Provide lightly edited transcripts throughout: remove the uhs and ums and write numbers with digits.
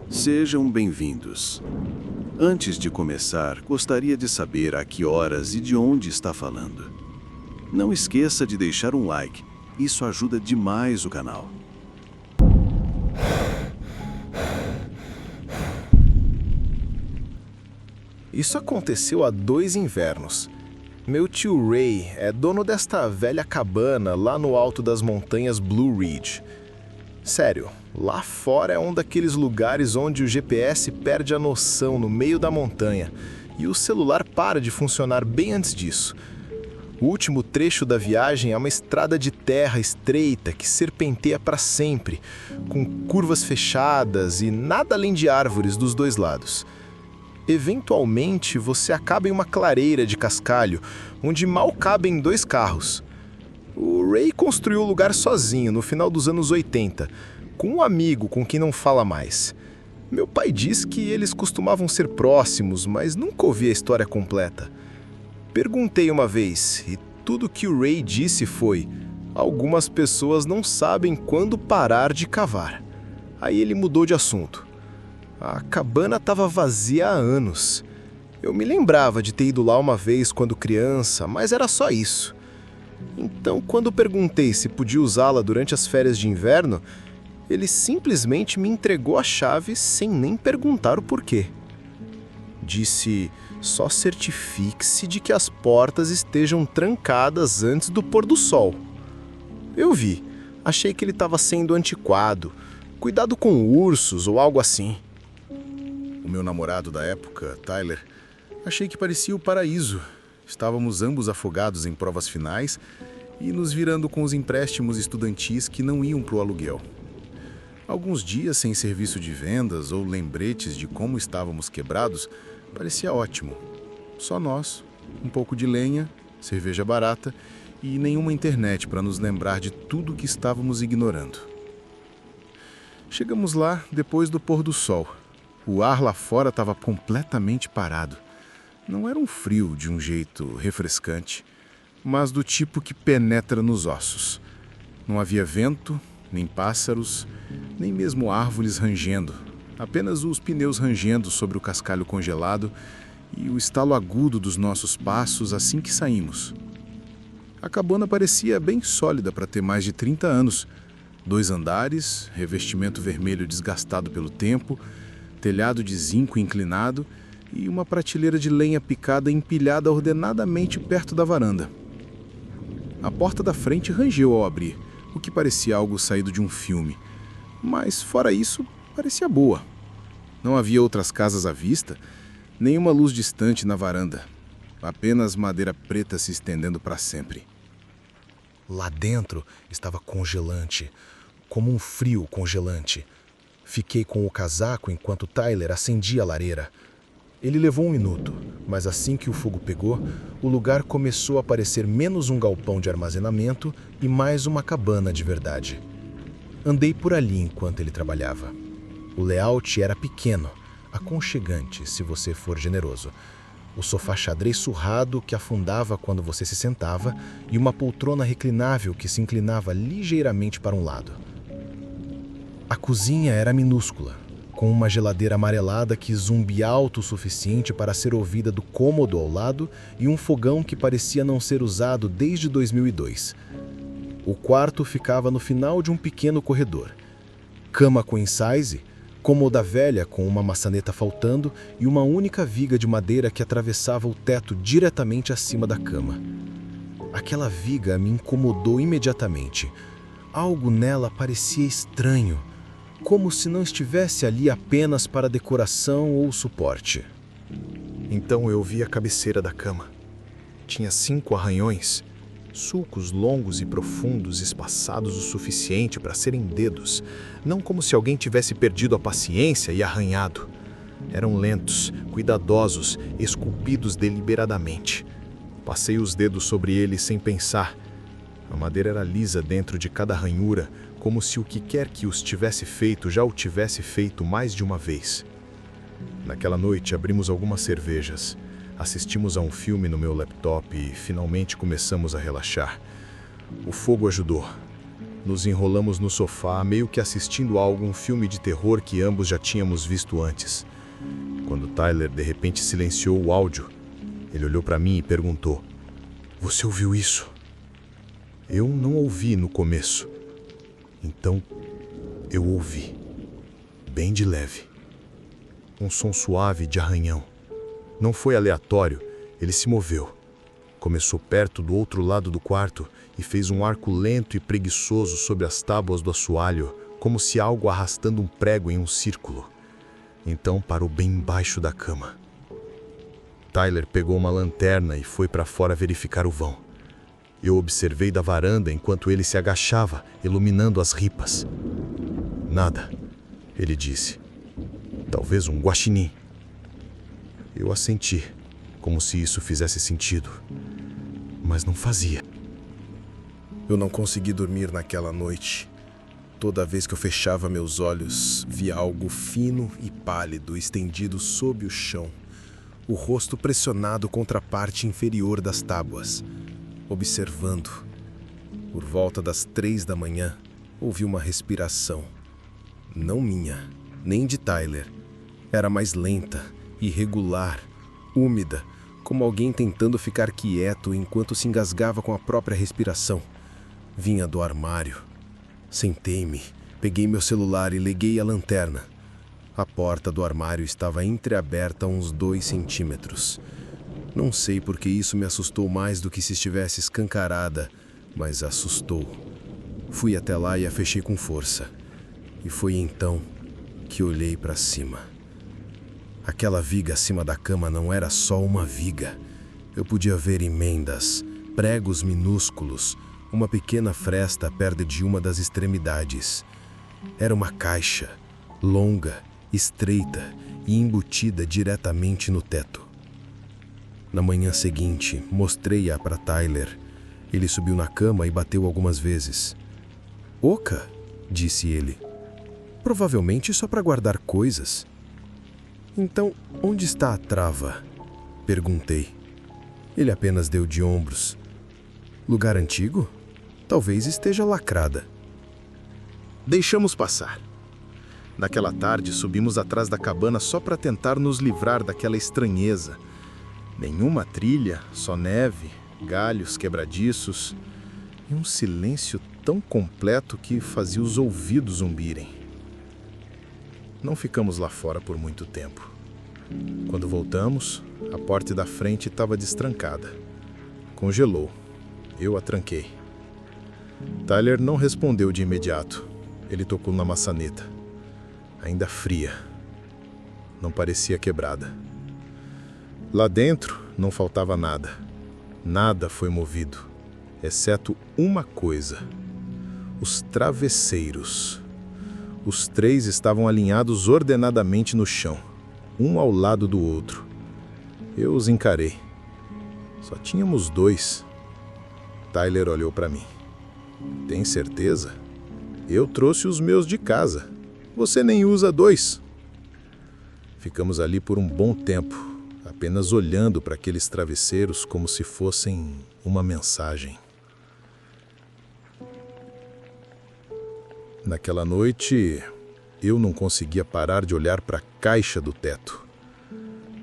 Sejam bem-vindos. Antes de começar, gostaria de saber a que horas e de onde está falando. Não esqueça de deixar um like, isso ajuda demais o canal. Isso aconteceu há 2 invernos. Meu tio Ray é dono desta velha cabana lá no alto das montanhas Blue Ridge. Sério, lá fora é um daqueles lugares onde o GPS perde a noção no meio da montanha e o celular para de funcionar bem antes disso. O último trecho da viagem é uma estrada de terra estreita que serpenteia para sempre, com curvas fechadas e nada além de árvores dos 2 lados. Eventualmente, você acaba em uma clareira de cascalho, onde mal cabem 2 carros. O Ray construiu o lugar sozinho no final dos anos 80, com um amigo com quem não fala mais. Meu pai diz que eles costumavam ser próximos, mas nunca ouvi a história completa. Perguntei uma vez, e tudo que o Ray disse foi: algumas pessoas não sabem quando parar de cavar. Aí ele mudou de assunto. A cabana estava vazia há anos. Eu me lembrava de ter ido lá uma vez quando criança, mas era só isso. Então, quando perguntei se podia usá-la durante as férias de inverno, ele simplesmente me entregou a chave sem nem perguntar o porquê. Disse: só certifique-se de que as portas estejam trancadas antes do pôr do sol. Eu vi. Achei que ele estava sendo antiquado. Cuidado com ursos ou algo assim. O meu namorado da época, Tyler, achei que parecia o paraíso. Estávamos ambos afogados em provas finais e nos virando com os empréstimos estudantis que não iam para o aluguel. Alguns dias sem serviço de vendas ou lembretes de como estávamos quebrados, parecia ótimo. Só nós, um pouco de lenha, cerveja barata e nenhuma internet para nos lembrar de tudo que estávamos ignorando. Chegamos lá depois do pôr do sol. O ar lá fora estava completamente parado. Não era um frio de um jeito refrescante, mas do tipo que penetra nos ossos. Não havia vento, nem pássaros, nem mesmo árvores rangendo. Apenas os pneus rangendo sobre o cascalho congelado e o estalo agudo dos nossos passos assim que saímos. A cabana parecia bem sólida para ter mais de 30 anos. 2 andares, revestimento vermelho desgastado pelo tempo, telhado de zinco inclinado e uma prateleira de lenha picada empilhada ordenadamente perto da varanda. A porta da frente rangeu ao abrir, o que parecia algo saído de um filme. Mas, fora isso, parecia boa. Não havia outras casas à vista, nenhuma luz distante na varanda. Apenas madeira preta se estendendo para sempre. Lá dentro estava congelante, como um frio congelante. Fiquei com o casaco enquanto Tyler acendia a lareira. Ele levou 1 minuto, mas assim que o fogo pegou, o lugar começou a parecer menos um galpão de armazenamento e mais uma cabana de verdade. Andei por ali enquanto ele trabalhava. O layout era pequeno, aconchegante se você for generoso. O sofá xadrez surrado que afundava quando você se sentava e uma poltrona reclinável que se inclinava ligeiramente para um lado. A cozinha era minúscula, com uma geladeira amarelada que zumbia alto o suficiente para ser ouvida do cômodo ao lado e um fogão que parecia não ser usado desde 2002. O quarto ficava no final de um pequeno corredor. Cama queen size, cômoda velha com uma maçaneta faltando e uma única viga de madeira que atravessava o teto diretamente acima da cama. Aquela viga me incomodou imediatamente. Algo nela parecia estranho, como se não estivesse ali apenas para decoração ou suporte. Então eu vi a cabeceira da cama. Tinha 5 arranhões, sulcos longos e profundos espaçados o suficiente para serem dedos, não como se alguém tivesse perdido a paciência e arranhado. Eram lentos, cuidadosos, esculpidos deliberadamente. Passei os dedos sobre eles sem pensar. A madeira era lisa dentro de cada ranhura, como se o que quer que os tivesse feito já o tivesse feito mais de uma vez. Naquela noite abrimos algumas cervejas, assistimos a um filme no meu laptop e finalmente começamos a relaxar. O fogo ajudou. Nos enrolamos no sofá, meio que assistindo a algum filme de terror que ambos já tínhamos visto antes. Quando Tyler de repente silenciou o áudio, ele olhou para mim e perguntou: "Você ouviu isso?" Eu não ouvi no começo. Então, eu ouvi, bem de leve. Um som suave de arranhão. Não foi aleatório, ele se moveu. Começou perto do outro lado do quarto e fez um arco lento e preguiçoso sobre as tábuas do assoalho, como se algo arrastando um prego em um círculo. Então parou bem embaixo da cama. Tyler pegou uma lanterna e foi para fora verificar o vão. Eu observei da varanda enquanto ele se agachava, iluminando as ripas. "Nada", ele disse. "Talvez um guaxinim." Eu assenti, como se isso fizesse sentido, mas não fazia. Eu não consegui dormir naquela noite. Toda vez que eu fechava meus olhos, via algo fino e pálido estendido sob o chão, o rosto pressionado contra a parte inferior das tábuas, observando. Por volta das 3 da manhã, ouvi uma respiração. Não minha, nem de Tyler. Era mais lenta, irregular, úmida, como alguém tentando ficar quieto enquanto se engasgava com a própria respiração. Vinha do armário. Sentei-me, peguei meu celular e liguei a lanterna. A porta do armário estava entreaberta a uns 2 centímetros. Não sei porque isso me assustou mais do que se estivesse escancarada, mas assustou. Fui até lá e a fechei com força. E foi então que olhei para cima. Aquela viga acima da cama não era só uma viga. Eu podia ver emendas, pregos minúsculos, uma pequena fresta perto de uma das extremidades. Era uma caixa, longa, estreita e embutida diretamente no teto. Na manhã seguinte, mostrei-a para Tyler. Ele subiu na cama e bateu algumas vezes. "Oca", disse ele. "Provavelmente só para guardar coisas." "Então, onde está a trava?" perguntei. Ele apenas deu de ombros. "Lugar antigo? Talvez esteja lacrada." Deixamos passar. Naquela tarde, subimos atrás da cabana só para tentar nos livrar daquela estranheza. Nenhuma trilha, só neve, galhos quebradiços e um silêncio tão completo que fazia os ouvidos zumbirem. Não ficamos lá fora por muito tempo. Quando voltamos, a porta da frente estava destrancada. Congelou. Eu a tranquei. Tyler não respondeu de imediato. Ele tocou na maçaneta. Ainda fria. Não parecia quebrada. Lá dentro não faltava nada. Nada foi movido, exceto uma coisa: os travesseiros. Os 3 estavam alinhados ordenadamente no chão, um ao lado do outro. Eu os encarei. Só tínhamos 2. Tyler olhou para mim. "Tem certeza? Eu trouxe os meus de casa. Você nem usa 2. Ficamos ali por um bom tempo, apenas olhando para aqueles travesseiros como se fossem uma mensagem. Naquela noite, eu não conseguia parar de olhar para a caixa do teto.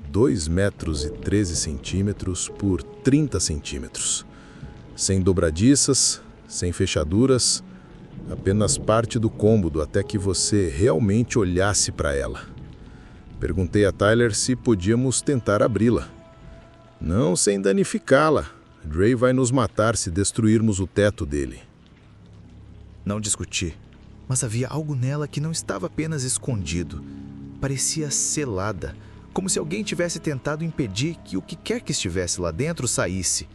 2 metros e 13 centímetros por 30 centímetros. Sem dobradiças, sem fechaduras, apenas parte do cômodo até que você realmente olhasse para ela. Perguntei a Tyler se podíamos tentar abri-la. "Não sem danificá-la. Dre vai nos matar se destruirmos o teto dele." Não discuti, mas havia algo nela que não estava apenas escondido. Parecia selada, como se alguém tivesse tentado impedir que o que quer que estivesse lá dentro saísse.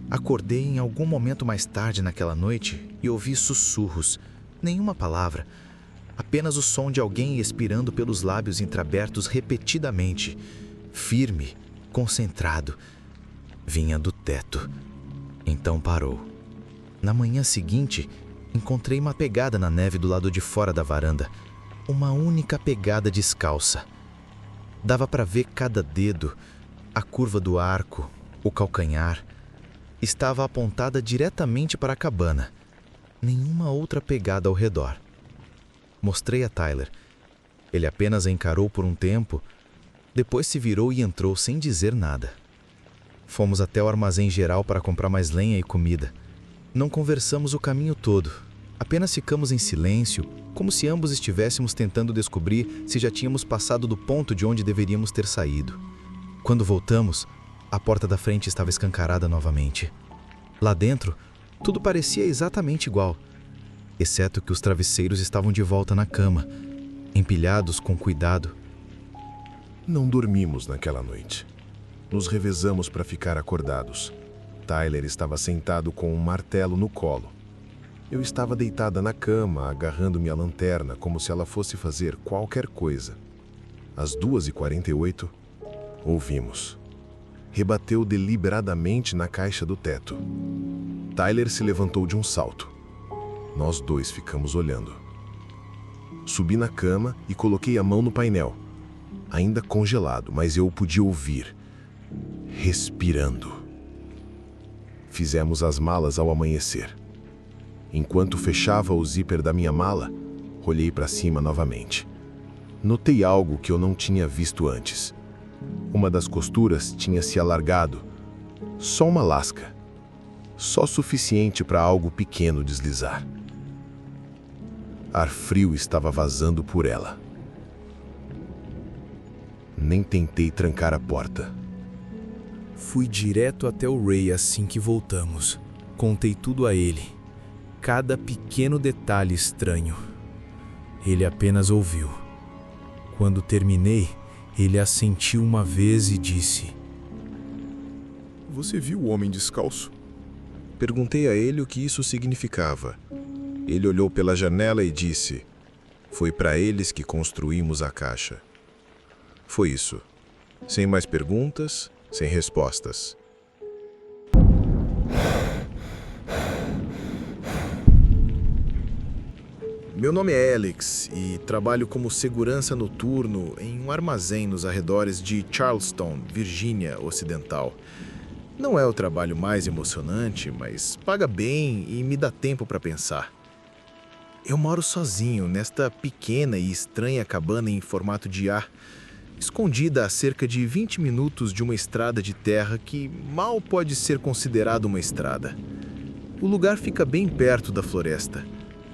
Acordei em algum momento mais tarde naquela noite e ouvi sussurros, nenhuma palavra. Apenas o som de alguém expirando pelos lábios entreabertos repetidamente, firme, concentrado. Vinha do teto. Então parou. Na manhã seguinte, encontrei uma pegada na neve do lado de fora da varanda. Uma única pegada descalça. Dava para ver cada dedo, a curva do arco, o calcanhar. Estava apontada diretamente para a cabana. nenhuma outra pegada ao redor. Mostrei a Tyler. Ele apenas a encarou por um tempo, depois se virou e entrou sem dizer nada. Fomos até o armazém geral para comprar mais lenha e comida. Não conversamos o caminho todo, apenas ficamos em silêncio, como se ambos estivéssemos tentando descobrir se já tínhamos passado do ponto de onde deveríamos ter saído. Quando voltamos, a porta da frente estava escancarada novamente. Lá dentro, tudo parecia exatamente igual, exceto que os travesseiros estavam de volta na cama, empilhados com cuidado. Não dormimos naquela noite. Nos revezamos para ficar acordados. Tyler estava sentado com um martelo no colo. Eu estava deitada na cama, agarrando minha lanterna como se ela fosse fazer qualquer coisa. Às 2h48, ouvimos. Rebateu deliberadamente na caixa do teto. Tyler se levantou de um salto. Nós dois ficamos olhando. Subi na cama e coloquei a mão no painel. Ainda congelado, mas eu o podia ouvir. Respirando. Fizemos as malas ao amanhecer. Enquanto fechava o zíper da minha mala, olhei para cima novamente. Notei algo que eu não tinha visto antes. Uma das costuras tinha se alargado. Só uma lasca. Só suficiente para algo pequeno deslizar. Ar frio estava vazando por ela. Nem tentei trancar a porta. Fui direto até o Ray assim que voltamos. Contei tudo a ele. Cada pequeno detalhe estranho. Ele apenas ouviu. Quando terminei, ele assentiu uma vez e disse: Você viu o homem descalço? Perguntei a ele o que isso significava. Ele olhou pela janela e disse: Foi para eles que construímos a caixa. Foi isso. Sem mais perguntas, sem respostas. Meu nome é Alex e trabalho como segurança noturno em um armazém nos arredores de Charleston, Virgínia Ocidental. Não é o trabalho mais emocionante, mas paga bem e me dá tempo para pensar. Eu moro sozinho nesta pequena e estranha cabana em formato de A, escondida a cerca de 20 minutos de uma estrada de terra que mal pode ser considerada uma estrada. O lugar fica bem perto da floresta.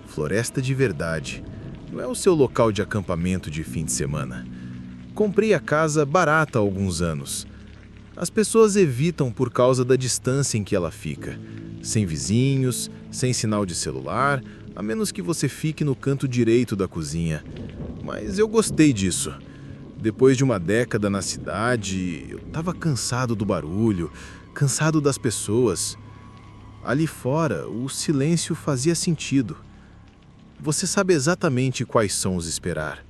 Floresta de verdade. Não é o seu local de acampamento de fim de semana. Comprei a casa barata há alguns anos. As pessoas evitam por causa da distância em que ela fica. Sem vizinhos, sem sinal de celular, a menos que você fique no canto direito da cozinha. Mas eu gostei disso. Depois de uma década na cidade, eu estava cansado do barulho, cansado das pessoas. Ali fora, o silêncio fazia sentido. Você sabe exatamente quais sons esperar.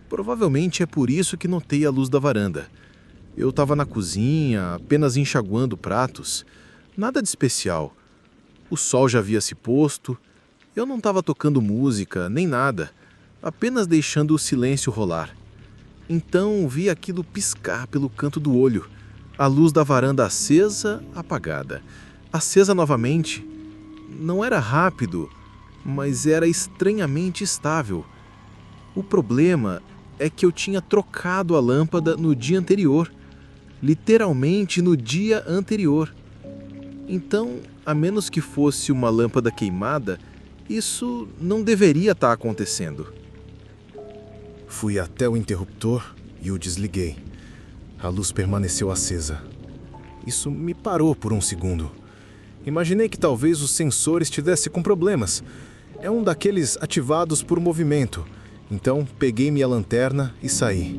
Provavelmente é por isso que notei a luz da varanda. Eu estava na cozinha, apenas enxaguando pratos. Nada de especial. O sol já havia se posto. Eu não estava tocando música, nem nada. Apenas deixando o silêncio rolar. Então vi aquilo piscar pelo canto do olho. A luz da varanda acesa, apagada. Acesa novamente. Não era rápido, mas era estranhamente estável. O problema é que eu tinha trocado a lâmpada no dia anterior. Literalmente no dia anterior. Então, a menos que fosse uma lâmpada queimada, isso não deveria estar acontecendo. Fui até o interruptor e o desliguei. A luz permaneceu acesa. Isso me parou por um segundo. Imaginei que talvez o sensor estivesse com problemas. É um daqueles ativados por movimento. Então, peguei minha lanterna e saí.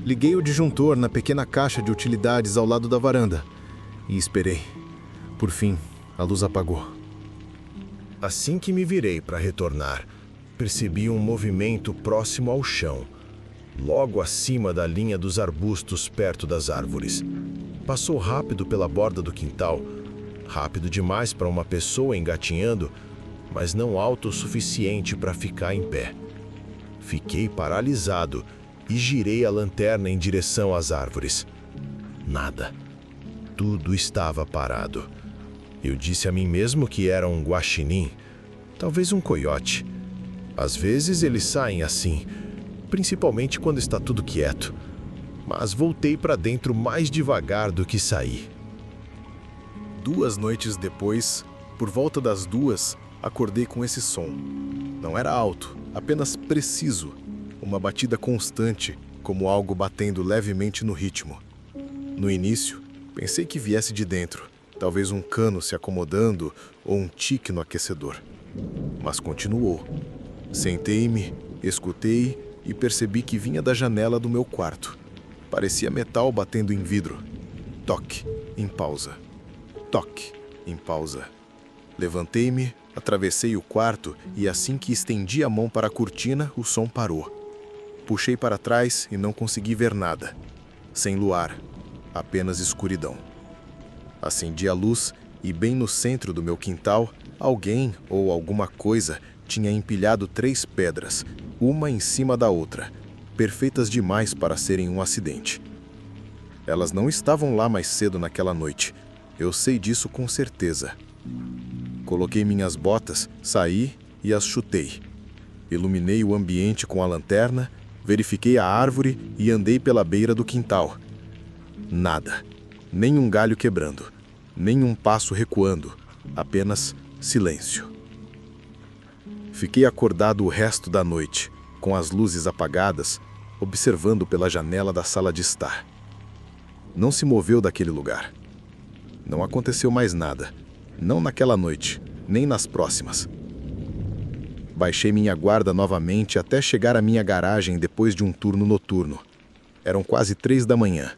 Liguei o disjuntor na pequena caixa de utilidades ao lado da varanda e esperei. Por fim, a luz apagou. Assim que me virei para retornar, percebi um movimento próximo ao chão, logo acima da linha dos arbustos perto das árvores. Passou rápido pela borda do quintal, rápido demais para uma pessoa engatinhando, mas não alto o suficiente para ficar em pé. Fiquei paralisado e girei a lanterna em direção às árvores. Nada. Tudo estava parado. Eu disse a mim mesmo que era um guaxinim, Talvez um coiote. Às vezes eles saem assim, principalmente quando está tudo quieto. Mas voltei para dentro mais devagar do que saí. 2 noites depois, por volta das 2, acordei com esse som. Não era alto, apenas preciso. Uma batida constante, como algo batendo levemente no ritmo. No início, pensei que viesse de dentro, talvez um cano se acomodando ou um tique no aquecedor. Mas continuou. Sentei-me, escutei e percebi que vinha da janela do meu quarto. Parecia metal batendo em vidro. Toque, em pausa. Toque, em pausa. Levantei-me, atravessei o quarto e assim que estendi a mão para a cortina, o som parou. Puxei para trás e não consegui ver nada. Sem luar, apenas escuridão. Acendi a luz e bem no centro do meu quintal, alguém ou alguma coisa tinha empilhado 3 pedras, uma em cima da outra, perfeitas demais para serem um acidente. Elas não estavam lá mais cedo naquela noite. Eu sei disso com certeza. Coloquei minhas botas, saí e as chutei. Iluminei o ambiente com a lanterna, verifiquei a árvore e andei pela beira do quintal. Nada. Nem um galho quebrando. Nem um passo recuando. Apenas silêncio. Fiquei acordado o resto da noite, com as luzes apagadas, observando pela janela da sala de estar. Não se moveu daquele lugar. Não aconteceu mais nada. Não naquela noite, nem nas próximas. Baixei minha guarda novamente até chegar à minha garagem depois de um turno noturno. Eram quase 3 da manhã.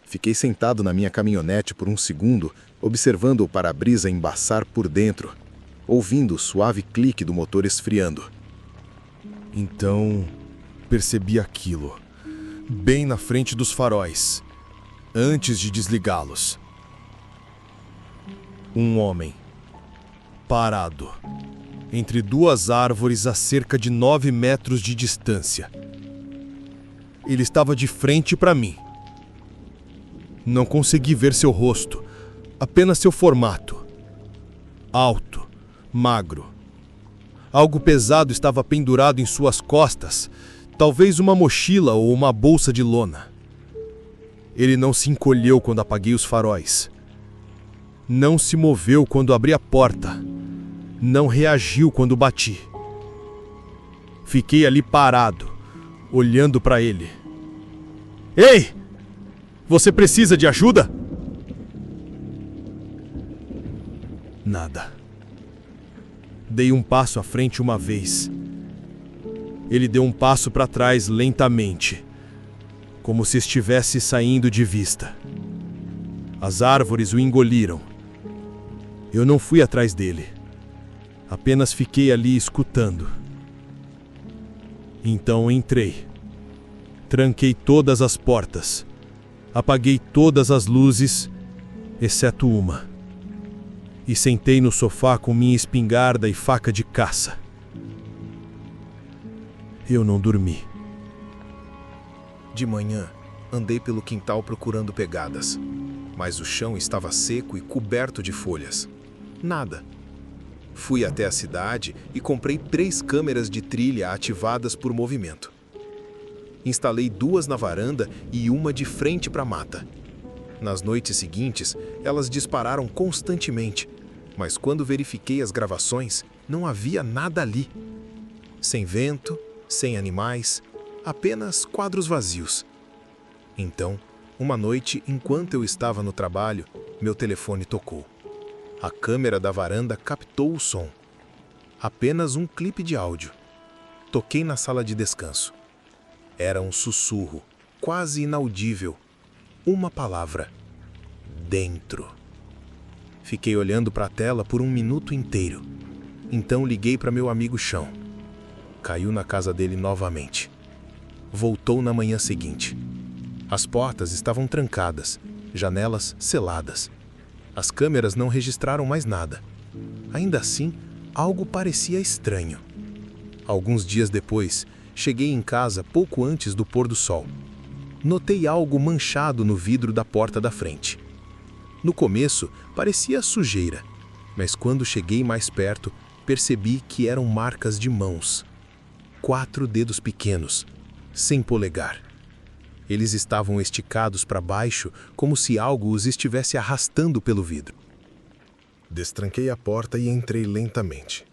Fiquei sentado na minha caminhonete por um segundo, observando o para-brisa embaçar por dentro, ouvindo o suave clique do motor esfriando. Então, percebi aquilo, bem na frente dos faróis, antes de desligá-los. Um homem, parado, entre 2 árvores a cerca de 9 metros de distância. Ele estava de frente para mim. Não consegui ver seu rosto, apenas seu formato. Alto, magro. Algo pesado estava pendurado em suas costas, talvez uma mochila ou uma bolsa de lona. Ele não se encolheu quando apaguei os faróis. Não se moveu quando abri a porta. Não reagiu quando bati. Fiquei ali parado, olhando para ele. Ei! Você precisa de ajuda? Nada. Dei um passo à frente uma vez. Ele deu um passo para trás lentamente, como se estivesse saindo de vista. As árvores o engoliram. Eu não fui atrás dele. Apenas fiquei ali escutando. Então entrei. Tranquei todas as portas. Apaguei todas as luzes, exceto uma. E sentei no sofá com minha espingarda e faca de caça. Eu não dormi. De manhã, andei pelo quintal procurando pegadas, mas o chão estava seco e coberto de folhas. Nada. Fui até a cidade e comprei 3 câmeras de trilha ativadas por movimento. Instalei 2 na varanda e uma de frente para a mata. Nas noites seguintes, elas dispararam constantemente, mas quando verifiquei as gravações, não havia nada ali. Sem vento, sem animais, apenas quadros vazios. Então, uma noite, enquanto eu estava no trabalho, meu telefone tocou. A câmera da varanda captou o som. Apenas um clipe de áudio. Toquei na sala de descanso. Era um sussurro, quase inaudível. Uma palavra. Dentro. Fiquei olhando para a tela por 1 minuto inteiro. Então liguei para meu amigo Chão. Caiu na casa dele novamente. Voltou na manhã seguinte. As portas estavam trancadas, janelas seladas. As câmeras não registraram mais nada. Ainda assim, algo parecia estranho. Alguns dias depois, cheguei em casa pouco antes do pôr do sol. Notei algo manchado no vidro da porta da frente. No começo, parecia sujeira, mas quando cheguei mais perto, percebi que eram marcas de mãos. 4 dedos pequenos, sem polegar. Eles estavam esticados para baixo, como se algo os estivesse arrastando pelo vidro. Destranquei a porta e entrei lentamente.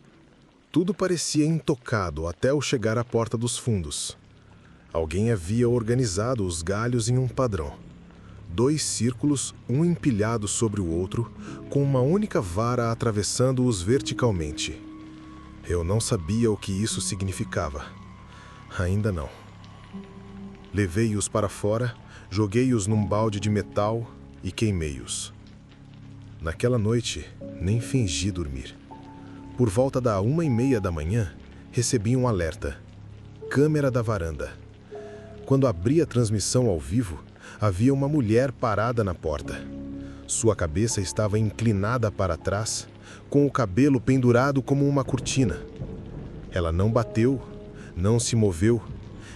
Tudo parecia intocado até eu chegar à porta dos fundos. Alguém havia organizado os galhos em um padrão. 2 círculos, um empilhado sobre o outro, com uma única vara atravessando-os verticalmente. Eu não sabia o que isso significava. Ainda não. Levei-os para fora, joguei-os num balde de metal e queimei-os. Naquela noite, nem fingi dormir. Por volta da 1h30 da manhã, recebi um alerta. Câmera da varanda. Quando abri a transmissão ao vivo, havia uma mulher parada na porta. Sua cabeça estava inclinada para trás, com o cabelo pendurado como uma cortina. Ela não bateu, não se moveu.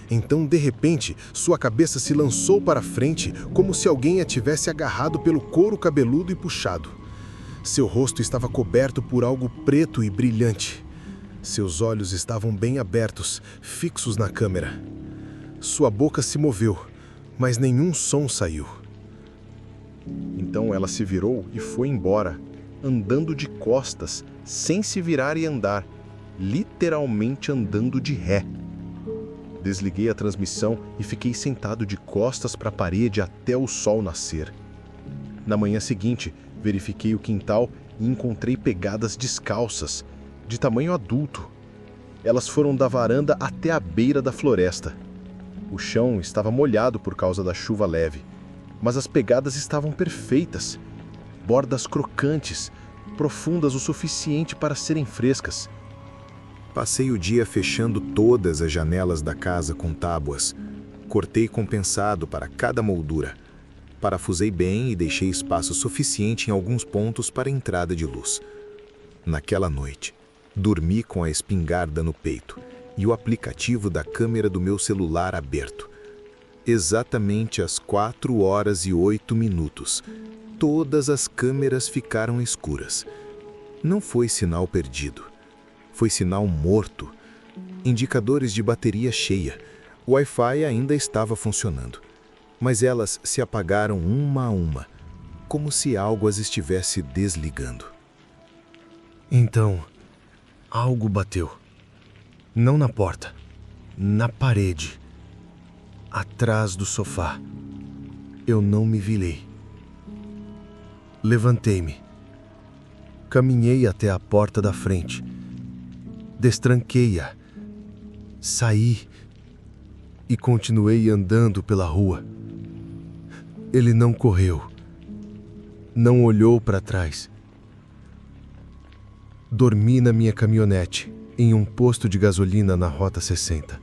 Então, de repente, sua cabeça se lançou para frente, como se alguém a tivesse agarrado pelo couro cabeludo e puxado. Seu rosto estava coberto por algo preto e brilhante. Seus olhos estavam bem abertos, fixos na câmera. Sua boca se moveu, mas nenhum som saiu. Então ela se virou e foi embora, andando de costas, sem se virar e andar, literalmente andando de ré. Desliguei a transmissão e fiquei sentado de costas para a parede até o sol nascer. Na manhã seguinte, verifiquei o quintal e encontrei pegadas descalças, de tamanho adulto. Elas foram da varanda até a beira da floresta. O chão estava molhado por causa da chuva leve, mas as pegadas estavam perfeitas. Bordas crocantes, profundas o suficiente para serem frescas. Passei o dia fechando todas as janelas da casa com tábuas. Cortei compensado para cada moldura. Parafusei bem e deixei espaço suficiente em alguns pontos para entrada de luz. Naquela noite, dormi com a espingarda no peito e o aplicativo da câmera do meu celular aberto. Exatamente às 4h08, todas as câmeras ficaram escuras. Não foi sinal perdido. Foi sinal morto. Indicadores de bateria cheia. O Wi-Fi ainda estava funcionando. Mas elas se apagaram uma a uma, como se algo as estivesse desligando. Então, algo bateu. Não na porta, na parede, atrás do sofá. Eu não me virei. Levantei-me. Caminhei até a porta da frente. Destranquei-a. Saí e continuei andando pela rua. Ele não correu. Não olhou para trás. Dormi na minha caminhonete, em um posto de gasolina na Rota 60.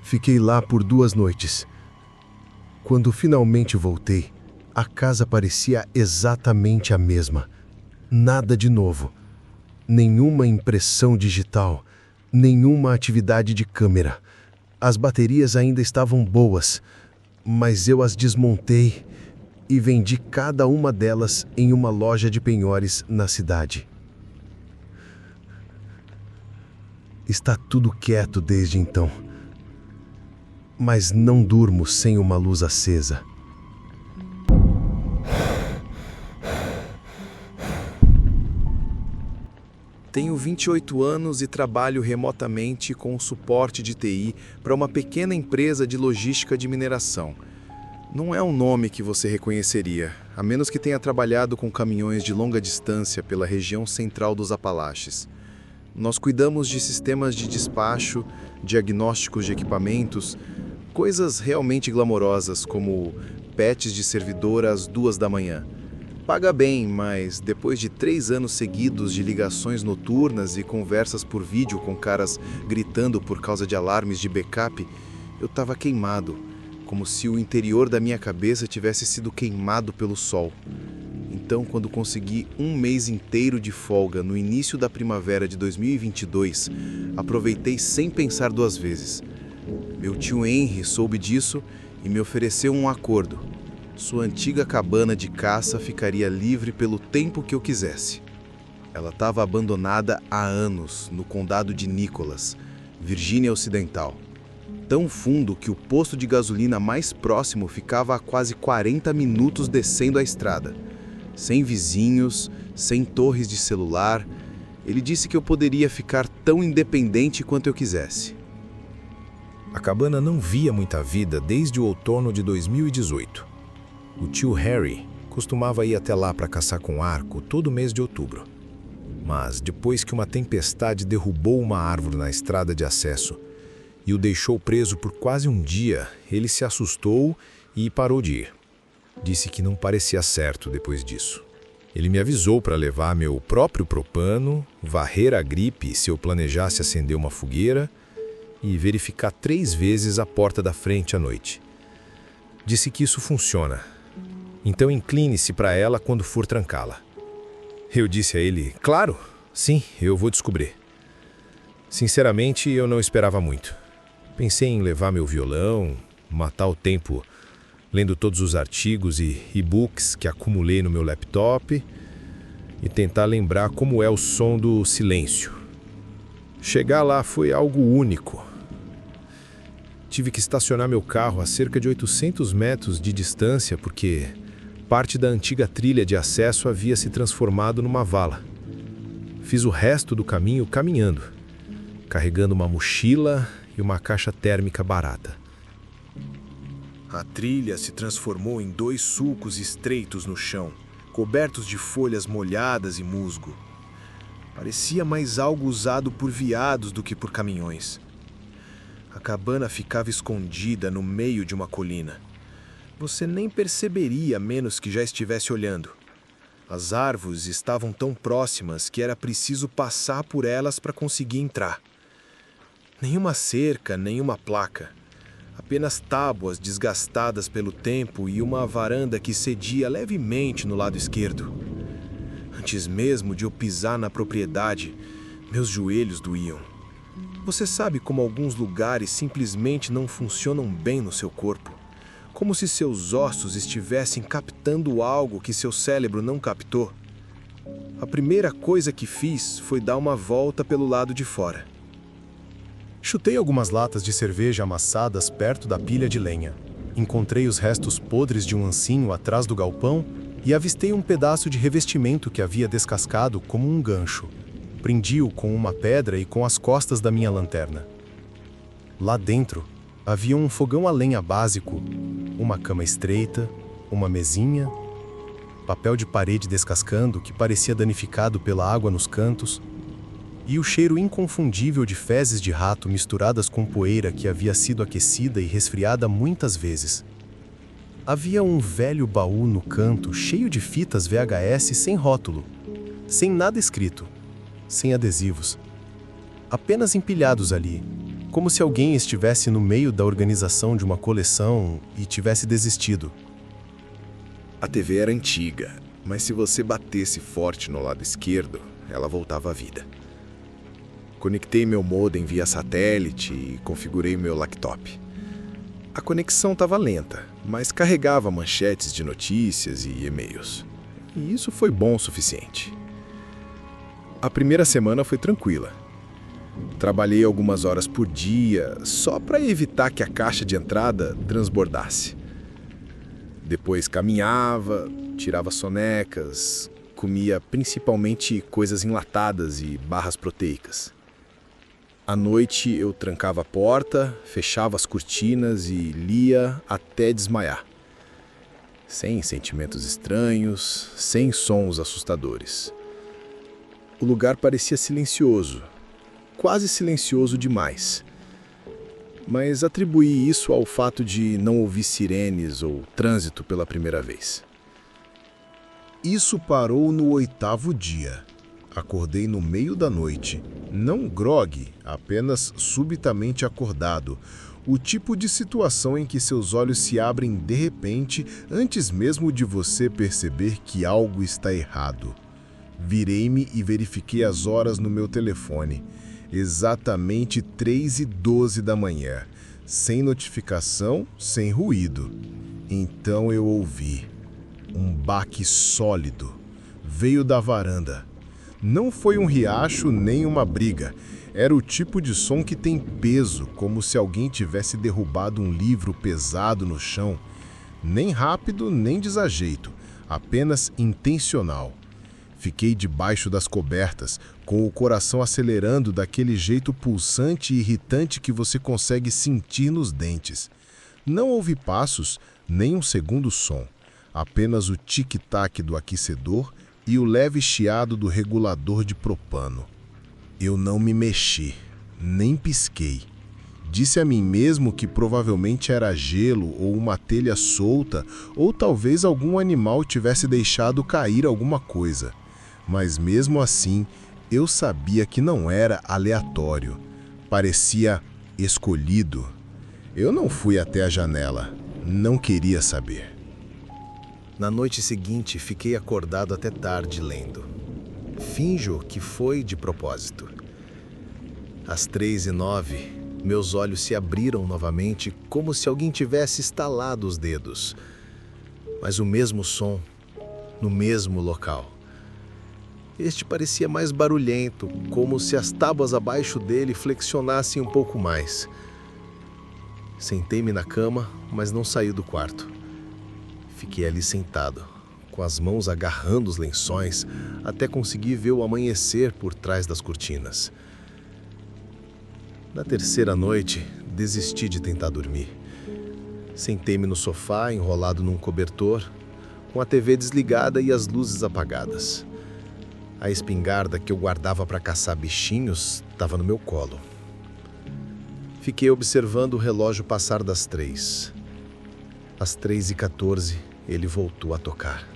Fiquei lá por 2 noites. Quando finalmente voltei, a casa parecia exatamente a mesma. Nada de novo. Nenhuma impressão digital, nenhuma atividade de câmera. As baterias ainda estavam boas, mas eu as desmontei e vendi cada uma delas em uma loja de penhores na cidade. Está tudo quieto desde então, mas não durmo sem uma luz acesa. Tenho 28 anos e trabalho remotamente com o suporte de TI para uma pequena empresa de logística de mineração. Não é um nome que você reconheceria, a menos que tenha trabalhado com caminhões de longa distância pela região central dos Apalaches. Nós cuidamos de sistemas de despacho, diagnósticos de equipamentos, coisas realmente glamorosas como patches de servidor às 2 da manhã. Paga bem, mas depois de 3 anos seguidos de ligações noturnas e conversas por vídeo com caras gritando por causa de alarmes de backup, eu estava queimado, como se o interior da minha cabeça tivesse sido queimado pelo sol. Então, quando consegui 1 mês inteiro de folga no início da primavera de 2022, aproveitei sem pensar 2 vezes. Meu tio Henry soube disso e me ofereceu um acordo. Sua antiga cabana de caça ficaria livre pelo tempo que eu quisesse. Ela estava abandonada há anos no condado de Nicholas, Virgínia Ocidental. Tão fundo que o posto de gasolina mais próximo ficava a quase 40 minutos descendo a estrada. Sem vizinhos, sem torres de celular, ele disse que eu poderia ficar tão independente quanto eu quisesse. A cabana não via muita vida desde o outono de 2018. O tio Harry costumava ir até lá para caçar com arco todo mês de outubro. Mas depois que uma tempestade derrubou uma árvore na estrada de acesso e o deixou preso por quase um dia, ele se assustou e parou de ir. Disse que não parecia certo depois disso. Ele me avisou para levar meu próprio propano, varrer a gripe se eu planejasse acender uma fogueira e verificar 3 vezes a porta da frente à noite. Disse que isso funciona. Então incline-se para ela quando for trancá-la. Eu disse a ele, claro, sim, eu vou descobrir. Sinceramente, eu não esperava muito. Pensei em levar meu violão, matar o tempo lendo todos os artigos e e-books que acumulei no meu laptop e tentar lembrar como é o som do silêncio. Chegar lá foi algo único. Tive que estacionar meu carro a cerca de 800 metros de distância porque parte da antiga trilha de acesso havia se transformado numa vala. Fiz o resto do caminho caminhando, carregando uma mochila e uma caixa térmica barata. A trilha se transformou em 2 sulcos estreitos no chão, cobertos de folhas molhadas e musgo. Parecia mais algo usado por veados do que por caminhões. A cabana ficava escondida no meio de uma colina. Você nem perceberia a menos que já estivesse olhando. As árvores estavam tão próximas que era preciso passar por elas para conseguir entrar. Nenhuma cerca, nenhuma placa. Apenas tábuas desgastadas pelo tempo e uma varanda que cedia levemente no lado esquerdo. Antes mesmo de eu pisar na propriedade, meus joelhos doíam. Você sabe como alguns lugares simplesmente não funcionam bem no seu corpo? Como se seus ossos estivessem captando algo que seu cérebro não captou? A primeira coisa que fiz foi dar uma volta pelo lado de fora. Chutei algumas latas de cerveja amassadas perto da pilha de lenha. Encontrei os restos podres de um ancinho atrás do galpão e avistei um pedaço de revestimento que havia descascado como um gancho. Prendi-o com uma pedra e com as costas da minha lanterna. Lá dentro, havia um fogão a lenha básico, uma cama estreita, uma mesinha, papel de parede descascando que parecia danificado pela água nos cantos, e o cheiro inconfundível de fezes de rato misturadas com poeira que havia sido aquecida e resfriada muitas vezes. Havia um velho baú no canto cheio de fitas VHS sem rótulo, sem nada escrito, sem adesivos, apenas empilhados ali, como se alguém estivesse no meio da organização de uma coleção e tivesse desistido. A TV era antiga, mas se você batesse forte no lado esquerdo, ela voltava à vida. Conectei meu modem via satélite e configurei meu laptop. A conexão estava lenta, mas carregava manchetes de notícias e e-mails. E isso foi bom o suficiente. A primeira semana foi tranquila. Trabalhei algumas horas por dia, só para evitar que a caixa de entrada transbordasse. Depois caminhava, tirava sonecas, comia principalmente coisas enlatadas e barras proteicas. À noite eu trancava a porta, fechava as cortinas e lia até desmaiar. Sem sentimentos estranhos, sem sons assustadores. O lugar parecia silencioso, quase silencioso demais. Mas atribuí isso ao fato de não ouvir sirenes ou trânsito pela primeira vez. Isso parou no 8º dia. Acordei no meio da noite, não grogue, apenas subitamente acordado. O tipo de situação em que seus olhos se abrem de repente, antes mesmo de você perceber que algo está errado. Virei-me e verifiquei as horas no meu telefone. Exatamente 3h12 da manhã, sem notificação, sem ruído. Então eu ouvi. Um baque sólido. Veio da varanda. Não foi um riacho nem uma briga. Era o tipo de som que tem peso, como se alguém tivesse derrubado um livro pesado no chão. Nem rápido, nem desajeito, apenas intencional. Fiquei debaixo das cobertas, com o coração acelerando daquele jeito pulsante e irritante que você consegue sentir nos dentes. Não houve passos, nem um segundo som. Apenas o tic-tac do aquecedor e o leve chiado do regulador de propano. Eu não me mexi, nem pisquei. Disse a mim mesmo que provavelmente era gelo ou uma telha solta, ou talvez algum animal tivesse deixado cair alguma coisa. Mas mesmo assim, eu sabia que não era aleatório. Parecia escolhido. Eu não fui até a janela. Não queria saber. Na noite seguinte, fiquei acordado até tarde lendo. Finjo que foi de propósito. Às 3h09, meus olhos se abriram novamente, como se alguém tivesse estalado os dedos. Mas o mesmo som, no mesmo local. Este parecia mais barulhento, como se as tábuas abaixo dele flexionassem um pouco mais. Sentei-me na cama, mas não saí do quarto. Fiquei ali sentado, com as mãos agarrando os lençóis, até conseguir ver o amanhecer por trás das cortinas. Na terceira noite, desisti de tentar dormir. Sentei-me no sofá, enrolado num cobertor, com a TV desligada e as luzes apagadas. A espingarda que eu guardava para caçar bichinhos estava no meu colo. Fiquei observando o relógio passar das 3. Às 3h14, ele voltou a tocar.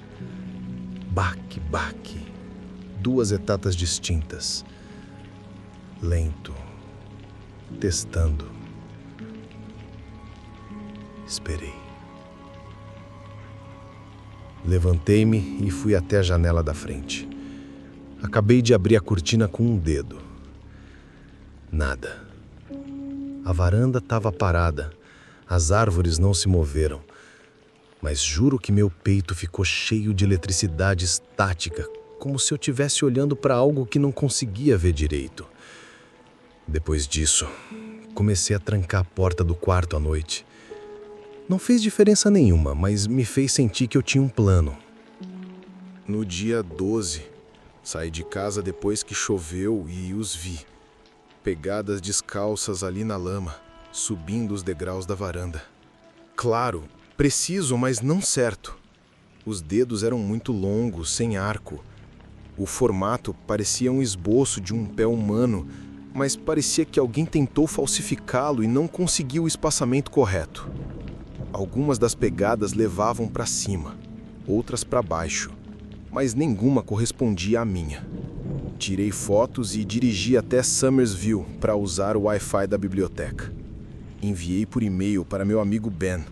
Baque, baque. 2 etapas distintas. Lento. Testando. Esperei. Levantei-me e fui até a janela da frente. Acabei de abrir a cortina com um dedo. Nada. A varanda estava parada. As árvores não se moveram. Mas juro que meu peito ficou cheio de eletricidade estática, como se eu estivesse olhando para algo que não conseguia ver direito. Depois disso, comecei a trancar a porta do quarto à noite. Não fez diferença nenhuma, mas me fez sentir que eu tinha um plano. No dia 12, saí de casa depois que choveu e os vi, pegadas descalças ali na lama, subindo os degraus da varanda. Claro, preciso, mas não certo. Os dedos eram muito longos, sem arco. O formato parecia um esboço de um pé humano, mas parecia que alguém tentou falsificá-lo e não conseguiu o espaçamento correto. Algumas das pegadas levavam para cima, outras para baixo, mas nenhuma correspondia à minha. Tirei fotos e dirigi até Summersville para usar o Wi-Fi da biblioteca. Enviei por e-mail para meu amigo Ben.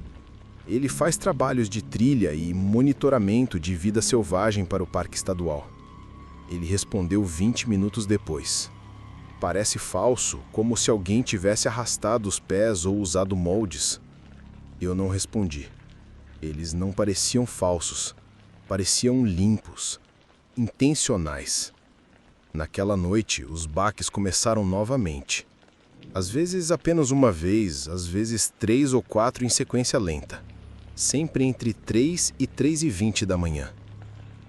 Ele faz trabalhos de trilha e monitoramento de vida selvagem para o Parque Estadual. Ele respondeu 20 minutos depois. Parece falso, como se alguém tivesse arrastado os pés ou usado moldes. Eu não respondi. Eles não pareciam falsos. Pareciam limpos, intencionais. Naquela noite, os baques começaram novamente. Às vezes apenas uma vez, às vezes 3 ou 4 em sequência lenta. Sempre entre 3 e 3h20 da manhã.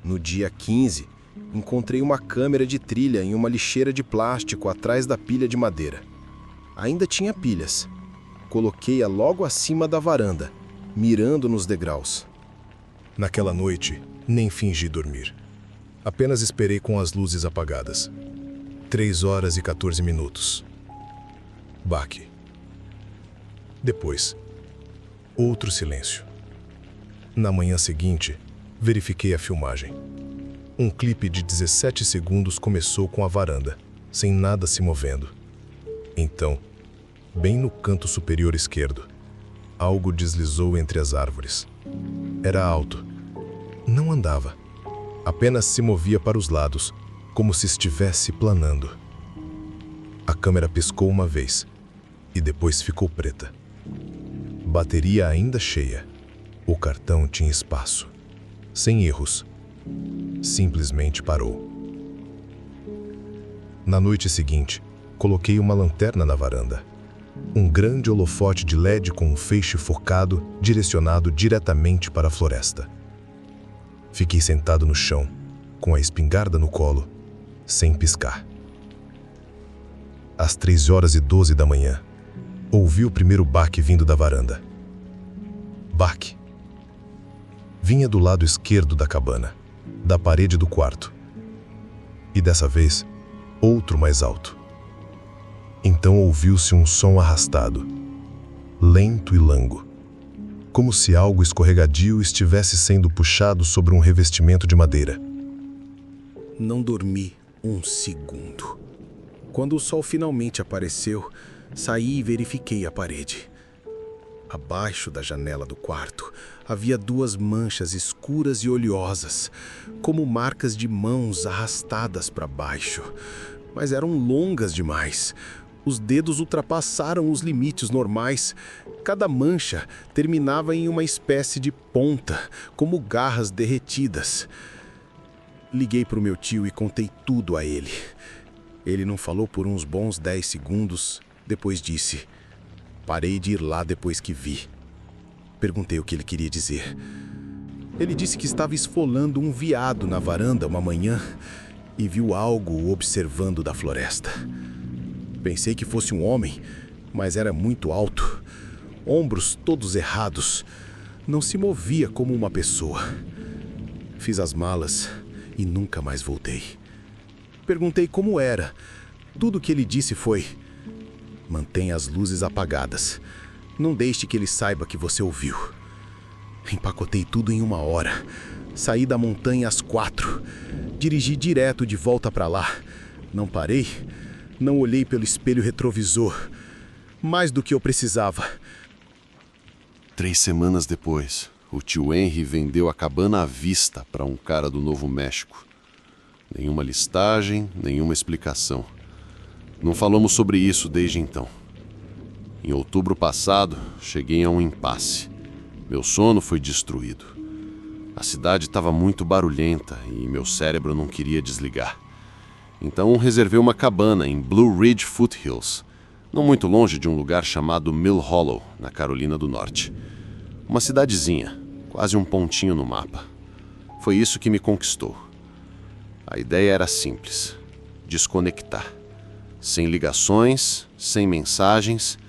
No dia 15, encontrei uma câmera de trilha em uma lixeira de plástico atrás da pilha de madeira. Ainda tinha pilhas. Coloquei-a logo acima da varanda, mirando nos degraus. Naquela noite, nem fingi dormir. Apenas esperei com as luzes apagadas. 3h14. Baque. Depois, outro silêncio. Na manhã seguinte, verifiquei a filmagem. Um clipe de 17 segundos começou com a varanda, sem nada se movendo. Então, bem no canto superior esquerdo, algo deslizou entre as árvores. Era alto. Não andava. Apenas se movia para os lados, como se estivesse planando. A câmera piscou uma vez e depois ficou preta. Bateria ainda cheia. O cartão tinha espaço. Sem erros. Simplesmente parou. Na noite seguinte, coloquei uma lanterna na varanda. Um grande holofote de LED com um feixe focado direcionado diretamente para a floresta. Fiquei sentado no chão, com a espingarda no colo, sem piscar. Às 3h12 da manhã, ouvi o primeiro baque vindo da varanda. Baque. Vinha do lado esquerdo da cabana, da parede do quarto. E dessa vez, outro mais alto. Então ouviu-se um som arrastado, lento e longo, como se algo escorregadio estivesse sendo puxado sobre um revestimento de madeira. Não dormi um segundo. Quando o sol finalmente apareceu, saí e verifiquei a parede. Abaixo da janela do quarto, havia 2 manchas escuras e oleosas, como marcas de mãos arrastadas para baixo. Mas eram longas demais. Os dedos ultrapassaram os limites normais. Cada mancha terminava em uma espécie de ponta, como garras derretidas. Liguei para o meu tio e contei tudo a ele. Ele não falou por uns bons 10 segundos, depois disse: "Parei de ir lá depois que vi." Perguntei o que ele queria dizer. Ele disse que estava esfolando um veado na varanda uma manhã e viu algo o observando da floresta. Pensei que fosse um homem, mas era muito alto, ombros todos errados, não se movia como uma pessoa. Fiz as malas e nunca mais voltei. Perguntei como era. Tudo que ele disse foi: "Mantenha as luzes apagadas. Não deixe que ele saiba que você ouviu." Empacotei tudo em 1 hora. Saí da montanha às 4. Dirigi direto de volta para lá. Não parei, não olhei pelo espelho retrovisor. Mais do que eu precisava. 3 semanas depois, o tio Henry vendeu a cabana à vista para um cara do Novo México. Nenhuma listagem, nenhuma explicação. Não falamos sobre isso desde então. Em outubro passado, cheguei a um impasse. Meu sono foi destruído. A cidade estava muito barulhenta e meu cérebro não queria desligar. Então reservei uma cabana em Blue Ridge Foothills, não muito longe de um lugar chamado Mill Hollow, na Carolina do Norte. Uma cidadezinha, quase um pontinho no mapa. Foi isso que me conquistou. A ideia era simples: desconectar. Sem ligações, sem mensagens,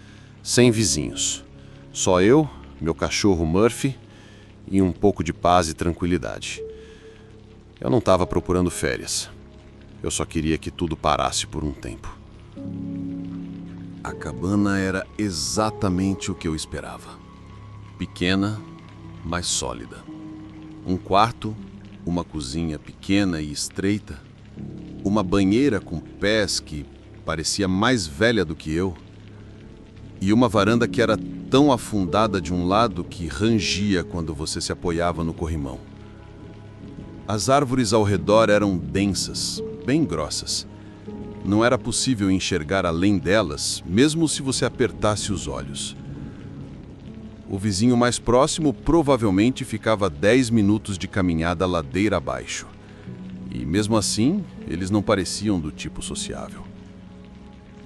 sem vizinhos. Só eu, meu cachorro Murphy e um pouco de paz e tranquilidade. Eu não estava procurando férias. Eu só queria que tudo parasse por um tempo. A cabana era exatamente o que eu esperava. Pequena, mas sólida. Um quarto, uma cozinha pequena e estreita, uma banheira com pés que parecia mais velha do que eu, e uma varanda que era tão afundada de um lado que rangia quando você se apoiava no corrimão. As árvores ao redor eram densas, bem grossas. Não era possível enxergar além delas, mesmo se você apertasse os olhos. O vizinho mais próximo provavelmente ficava a 10 minutos de caminhada ladeira abaixo. E mesmo assim, eles não pareciam do tipo sociável.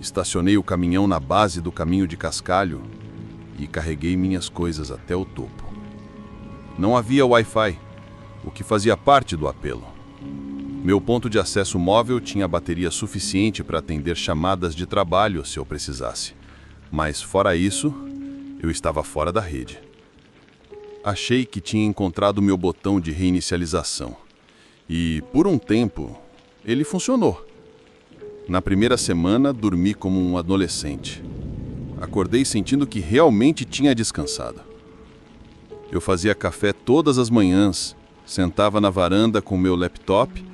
Estacionei o caminhão na base do caminho de cascalho e carreguei minhas coisas até o topo. Não havia Wi-Fi, o que fazia parte do apelo. Meu ponto de acesso móvel tinha bateria suficiente para atender chamadas de trabalho se eu precisasse. Mas fora isso, eu estava fora da rede. Achei que tinha encontrado meu botão de reinicialização. E, por um tempo, ele funcionou. Na primeira semana, dormi como um adolescente. Acordei sentindo que realmente tinha descansado. Eu fazia café todas as manhãs, sentava na varanda com meu laptop,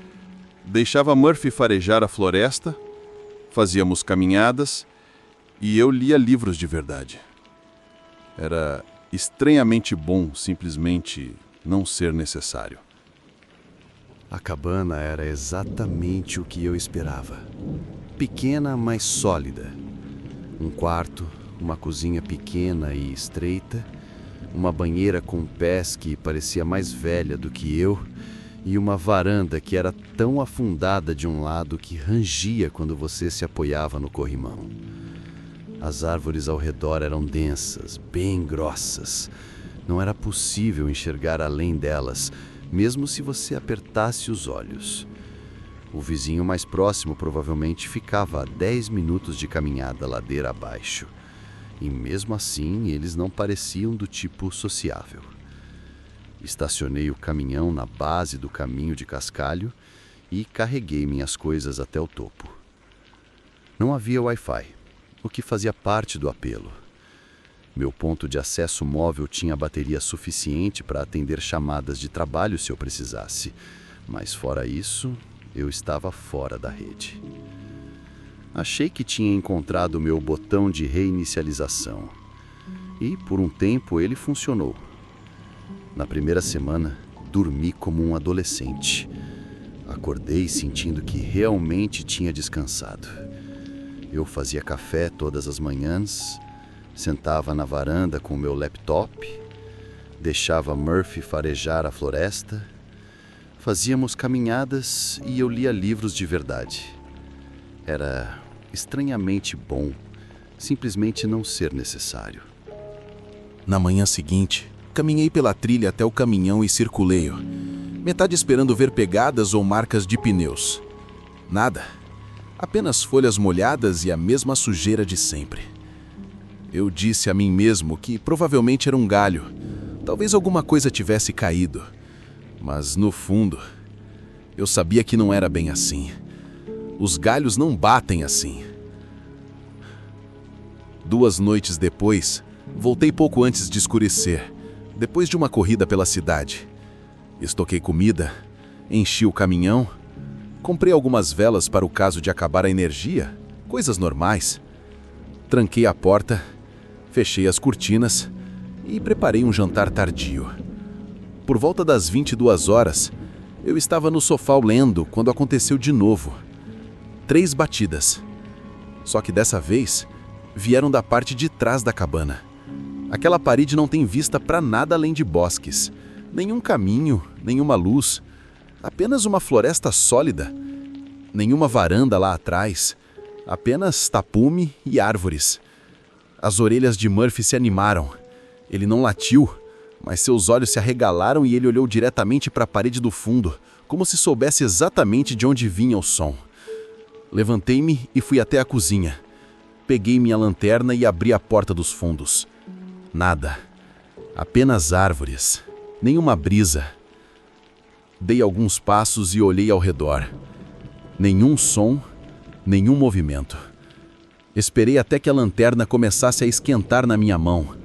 deixava Murphy farejar a floresta, fazíamos caminhadas e eu lia livros de verdade. Era estranhamente bom simplesmente não ser necessário. A cabana era exatamente o que eu esperava. Pequena, mas sólida. Um quarto, uma cozinha pequena e estreita, uma banheira com pés que parecia mais velha do que eu e uma varanda que era tão afundada de um lado que rangia quando você se apoiava no corrimão. As árvores ao redor eram densas, bem grossas. Não era possível enxergar além delas, mesmo se você apertasse os olhos. O vizinho mais próximo provavelmente ficava a 10 minutos de caminhada ladeira abaixo. E mesmo assim, eles não pareciam do tipo sociável. Estacionei o caminhão na base do caminho de cascalho e carreguei minhas coisas até o topo. Não havia Wi-Fi, o que fazia parte do apelo. Meu ponto de acesso móvel tinha bateria suficiente para atender chamadas de trabalho se eu precisasse, mas fora isso, eu estava fora da rede. Achei que tinha encontrado o meu botão de reinicialização e, por um tempo, ele funcionou. Na primeira semana, dormi como um adolescente. Acordei sentindo que realmente tinha descansado. Eu fazia café todas as manhãs, sentava na varanda com o meu laptop, deixava Murphy farejar a floresta, fazíamos caminhadas e eu lia livros de verdade. Era estranhamente bom simplesmente não ser necessário. Na manhã seguinte, caminhei pela trilha até o caminhão e circulei-o, metade esperando ver pegadas ou marcas de pneus. Nada. Apenas folhas molhadas e a mesma sujeira de sempre. Eu disse a mim mesmo que provavelmente era um galho. Talvez alguma coisa tivesse caído. Mas, no fundo, eu sabia que não era bem assim. Os galhos não batem assim. 2 noites depois, voltei pouco antes de escurecer, depois de uma corrida pela cidade. Estoquei comida, enchi o caminhão, comprei algumas velas para o caso de acabar a energia, coisas normais. Tranquei a porta, fechei as cortinas e preparei um jantar tardio. Por volta das 22 horas, eu estava no sofá lendo quando aconteceu de novo. 3 batidas. Só que dessa vez, vieram da parte de trás da cabana. Aquela parede não tem vista para nada além de bosques. Nenhum caminho, nenhuma luz. Apenas uma floresta sólida. Nenhuma varanda lá atrás. Apenas tapume e árvores. As orelhas de Murphy se animaram. Ele não latiu, mas seus olhos se arregalaram e ele olhou diretamente para a parede do fundo, como se soubesse exatamente de onde vinha o som. Levantei-me e fui até a cozinha. Peguei minha lanterna e abri a porta dos fundos. Nada. Apenas árvores. Nenhuma brisa. Dei alguns passos e olhei ao redor. Nenhum som, nenhum movimento. Esperei até que a lanterna começasse a esquentar na minha mão.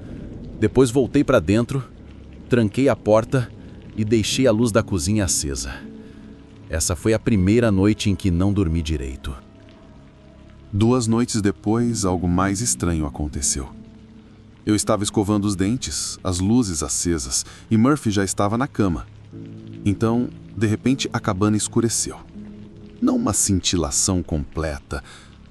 Depois voltei para dentro, tranquei a porta e deixei a luz da cozinha acesa. Essa foi a primeira noite em que não dormi direito. 2 noites depois, algo mais estranho aconteceu. Eu estava escovando os dentes, as luzes acesas, e Murphy já estava na cama. Então, de repente, a cabana escureceu. Não uma cintilação completa,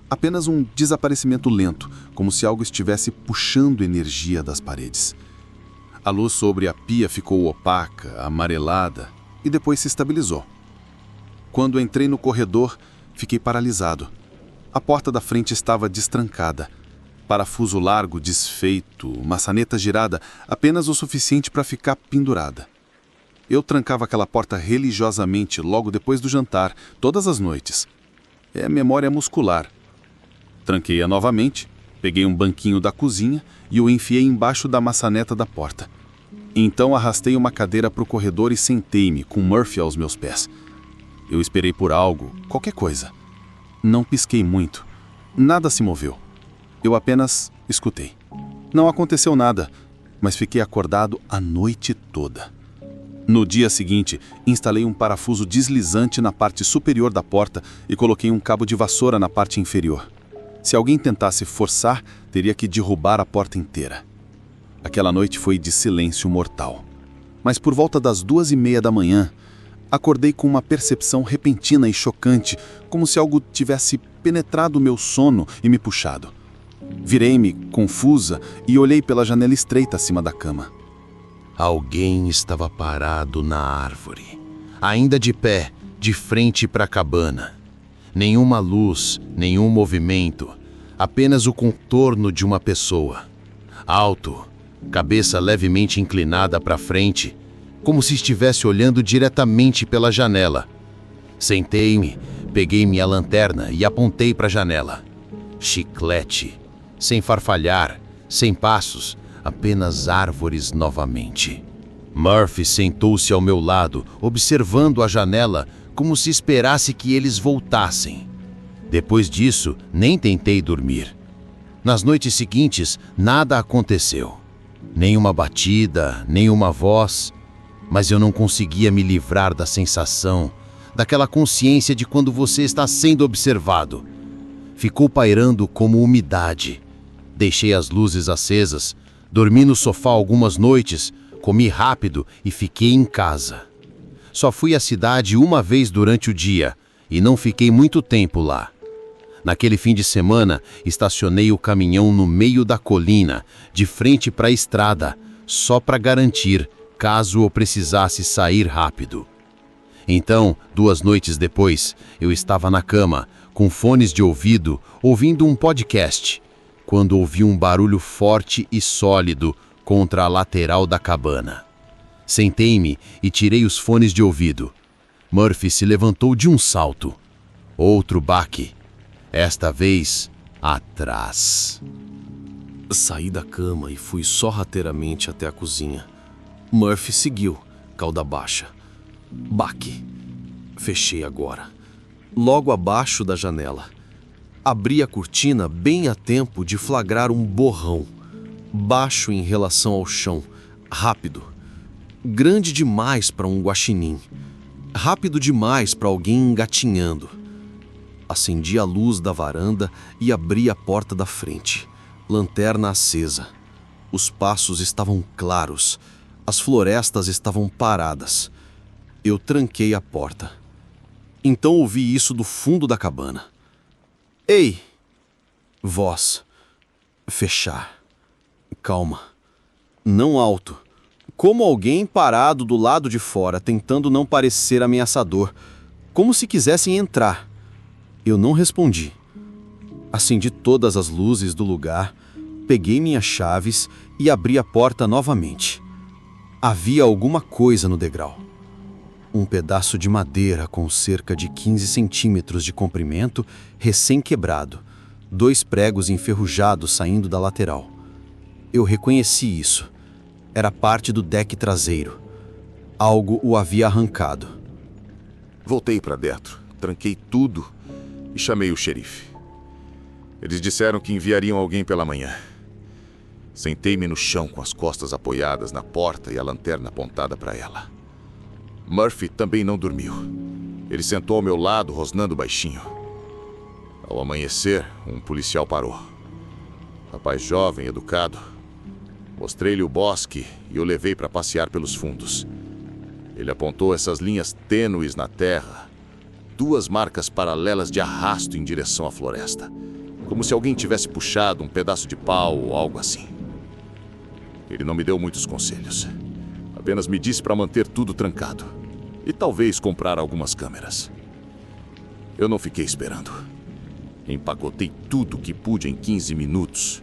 apenas um desaparecimento lento, como se algo estivesse puxando energia das paredes. A luz sobre a pia ficou opaca, amarelada, e depois se estabilizou. Quando entrei no corredor, fiquei paralisado. A porta da frente estava destrancada. Parafuso largo desfeito, maçaneta girada, apenas o suficiente para ficar pendurada. Eu trancava aquela porta religiosamente logo depois do jantar, todas as noites. É memória muscular. Tranquei-a novamente, peguei um banquinho da cozinha e o enfiei embaixo da maçaneta da porta. Então arrastei uma cadeira para o corredor e sentei-me, com Murphy aos meus pés. Eu esperei por algo, qualquer coisa. Não pisquei muito. Nada se moveu. Eu apenas escutei. Não aconteceu nada, mas fiquei acordado a noite toda. No dia seguinte, instalei um parafuso deslizante na parte superior da porta e coloquei um cabo de vassoura na parte inferior. Se alguém tentasse forçar, teria que derrubar a porta inteira. Aquela noite foi de silêncio mortal. Mas por volta das 2:30 da manhã, acordei com uma percepção repentina e chocante, como se algo tivesse penetrado meu sono e me puxado. Virei-me, confusa, e olhei pela janela estreita acima da cama. Alguém estava parado na árvore, ainda de pé, de frente para a cabana. Nenhuma luz, nenhum movimento, apenas o contorno de uma pessoa. Alto, cabeça levemente inclinada para frente, como se estivesse olhando diretamente pela janela. Sentei-me, peguei minha lanterna e apontei para a janela. Chiclete, sem farfalhar, sem passos, apenas árvores novamente. Murphy sentou-se ao meu lado, observando a janela como se esperasse que eles voltassem. Depois disso, nem tentei dormir. Nas noites seguintes, nada aconteceu. Nenhuma batida, nenhuma voz, mas eu não conseguia me livrar da sensação, daquela consciência de quando você está sendo observado. Ficou pairando como umidade. Deixei as luzes acesas, dormi no sofá algumas noites, comi rápido e fiquei em casa. Só fui à cidade uma vez durante o dia e não fiquei muito tempo lá. Naquele fim de semana, estacionei o caminhão no meio da colina, de frente para a estrada, só para garantir, caso eu precisasse sair rápido. Então, 2 noites depois, eu estava na cama, com fones de ouvido, ouvindo um podcast, quando ouvi um barulho forte e sólido contra a lateral da cabana. Sentei-me e tirei os fones de ouvido. Murphy se levantou de um salto. Outro baque. Esta vez, atrás. Saí da cama e fui sorrateiramente até a cozinha. Murphy seguiu, cauda baixa. Baque. Fechei agora. Logo abaixo da janela. Abri a cortina bem a tempo de flagrar um borrão. Baixo em relação ao chão. Rápido. Grande demais para um guaxinim. Rápido demais para alguém engatinhando. Acendi a luz da varanda e abri a porta da frente. Lanterna acesa. Os passos estavam claros. As florestas estavam paradas. Eu tranquei a porta. Então ouvi isso do fundo da cabana. Ei! Voz. Fechar. Calma. Não alto. Como alguém parado do lado de fora, tentando não parecer ameaçador. Como se quisessem entrar. Eu não respondi. Acendi todas as luzes do lugar, peguei minhas chaves e abri a porta novamente. Havia alguma coisa no degrau. Um pedaço de madeira com cerca de 15 centímetros de comprimento, recém-quebrado. 2 pregos enferrujados saindo da lateral. Eu reconheci isso. Era parte do deck traseiro. Algo o havia arrancado. Voltei para dentro, tranquei tudo e chamei o xerife. Eles disseram que enviariam alguém pela manhã. Sentei-me no chão com as costas apoiadas na porta e a lanterna apontada para ela. Murphy também não dormiu. Ele sentou ao meu lado, rosnando baixinho. Ao amanhecer, um policial parou. Rapaz jovem, educado. Mostrei-lhe o bosque e o levei para passear pelos fundos. Ele apontou essas linhas tênues na terra, 2 marcas paralelas de arrasto em direção à floresta, como se alguém tivesse puxado um pedaço de pau ou algo assim. Ele não me deu muitos conselhos. Apenas me disse para manter tudo trancado e talvez comprar algumas câmeras. Eu não fiquei esperando. Empacotei tudo que pude em 15 minutos,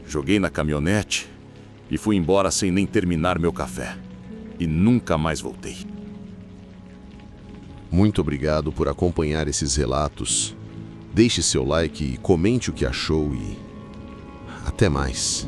joguei na caminhonete e fui embora sem nem terminar meu café. E nunca mais voltei. Muito obrigado por acompanhar esses relatos. Deixe seu like e comente o que achou e até mais.